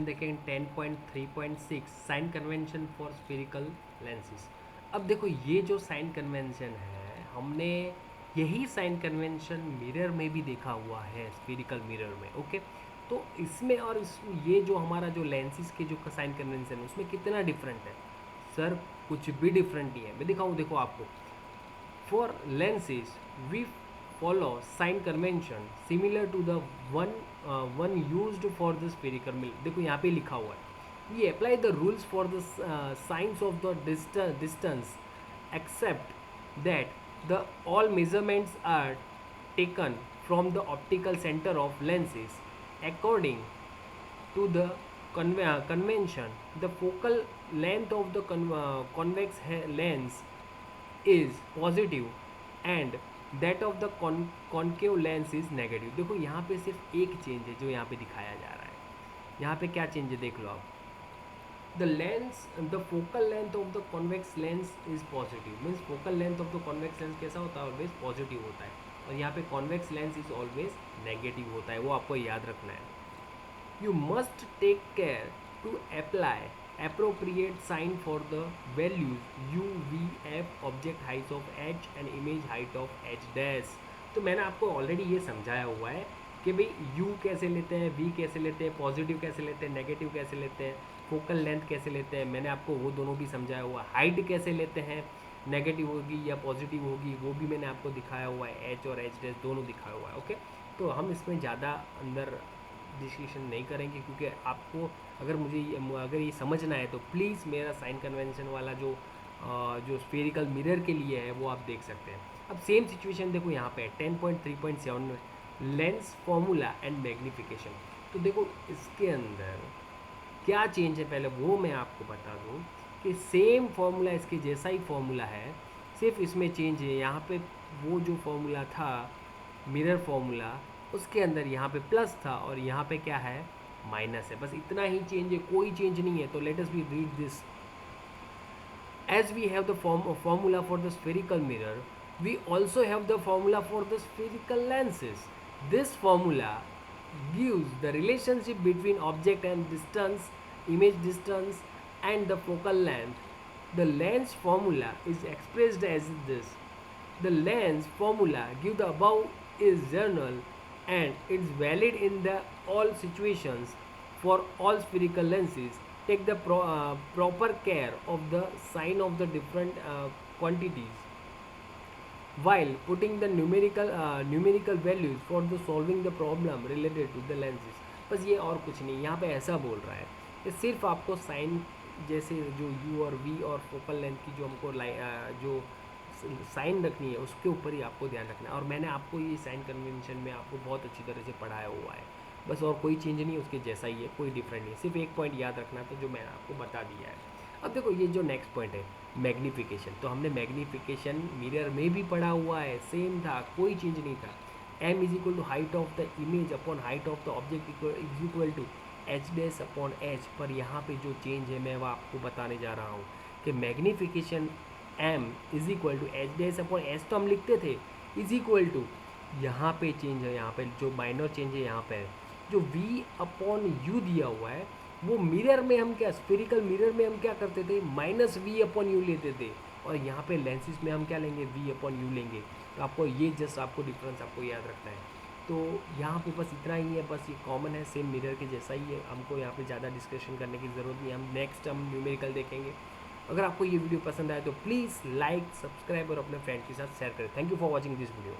देखें 10.3.6 sign convention for spherical lenses. अब देखो ये जो साइन कन्वेंशन है हमने यही साइन कन्वेंशन मिरर में भी देखा हुआ है, स्फेरिकल मिरर में। ओके, तो इसमें और ये जो हमारा जो लेंसेज के जो साइन कन्वेंशन है उसमें कितना डिफरेंट है? सर कुछ भी डिफरेंट नहीं है। मैं दिखाऊँ, देखो आपको। For lenses, we follow sign convention similar to the one used for the spherical mirror. देखो यहाँ पे लिखा हुआ है, we apply the rules for the signs of the distance except that the all measurements are taken from the optical center of lenses according to the convention. The focal length of the convex lens is positive and that of the concave lens is negative. देखो यहाँ पे सिर्फ एक change है जो यहाँ पे दिखाया जा रहा है। यहाँ पे क्या चेंज है देख लो आप। The focal length of the convex lens is positive, means focal length of the convex lens कैसा होता है? ऑलवेज पॉजिटिव होता है। और यहाँ पे convex lens is always negative होता है, वो आपको याद रखना है। You must take care to apply appropriate sign for the values u, v, f, object height of h and image height of h dash। तो मैंने आपको ऑलरेडी ये समझाया हुआ है कि भाई u कैसे लेते हैं, v कैसे लेते हैं, पॉजिटिव कैसे लेते हैं, नेगेटिव कैसे लेते हैं, फोकल लेंथ कैसे लेते हैं, मैंने आपको वो दोनों भी समझाया हुआ है। हाइट कैसे लेते हैं, नेगेटिव होगी या पॉजिटिव होगी, वो भी मैंने आपको दिखाया हुआ है। एच और एच डैश दोनों दिखाया हुआ है। ओके, तो हम इसमें ज़्यादा अंदर डिस्कशन नहीं करेंगे क्योंकि आपको अगर ये समझना है तो प्लीज़ मेरा साइन कन्वेंशन वाला जो स्फेरिकल मिरर के लिए है वो आप देख सकते हैं। अब सेम सिचुएशन देखो यहाँ पे 10.3.7 में लेंस फॉर्मूला एंड मैग्नीफिकेशन। तो देखो इसके अंदर क्या चेंज है पहले वो मैं आपको बता दूँ कि सेम फॉर्मूला इसके जैसा ही फॉर्मूला है, सिर्फ इसमें चेंज है। यहाँ पे वो जो फॉर्मूला था मिरर फॉर्मूला उसके अंदर यहाँ पे प्लस था और यहाँ पे क्या है? माइनस है। बस इतना ही चेंज है, कोई चेंज नहीं है। तो let us B read this. As we have the formula for the spherical mirror, we also have the formula for the spherical lenses. This formula gives the relationship between object and distance, image distance, and the focal length. The lens formula is expressed as this. The lens formula give the above is general and it's valid in the all situations for all spherical lenses. Take the proper care of the sign of the different quantities while putting the numerical values for the solving the problem related to the lenses। बस ये और कुछ नहीं, यहाँ पे ऐसा बोल रहा है कि सिर्फ आपको साइन जैसे जो u और v और फोकल लेंथ की जो हमको जो साइन रखनी है उसके ऊपर ही आपको ध्यान रखना है। और मैंने आपको ये साइन कन्वेंशन में आपको बहुत अच्छी तरह से पढ़ाया हुआ है। बस और कोई चेंज नहीं है, उसके जैसा ही है, कोई डिफरेंट नहीं है। सिर्फ एक पॉइंट याद रखना तो जो मैंने आपको बता दिया है। अब देखो ये जो नेक्स्ट पॉइंट है मैग्नीफिकेशन, तो हमने मैग्नीफिकेशन मिरर में भी पढ़ा हुआ है, सेम था, कोई चेंज नहीं था। m is equal to height of the image upon height of the object is equal to h dash upon h. पर यहाँ पे जो चेंज है मैं वो आपको बताने जा रहा हूँ कि magnification m is equal to h dash upon h तो हम लिखते थे इज इक्वल टू, यहाँ पे चेंज है, यहाँ पे जो माइनर चेंज है यहाँ पे जो v अपॉन यू दिया हुआ है वो मिरर में हम क्या, स्फेरिकल मिरर में हम क्या करते थे? माइनस वी अपॉन यू लेते थे। और यहाँ पे लेंसेज में हम क्या लेंगे? v अपॉन यू लेंगे। तो आपको ये जस्ट आपको डिफरेंस आपको याद रखना है। तो यहाँ पे बस इतना ही है, बस ये कॉमन है, सेम मिरर के जैसा ही है। हमको यहाँ पे ज़्यादा डिस्कशन करने की ज़रूरत नहीं है। हम नेक्स्ट न्यूमेरिकल देखेंगे। अगर आपको ये वीडियो पसंद आए तो प्लीज़ लाइक, सब्सक्राइब और अपने फ्रेंड के साथ शेयर करें। Thank you for watching this video.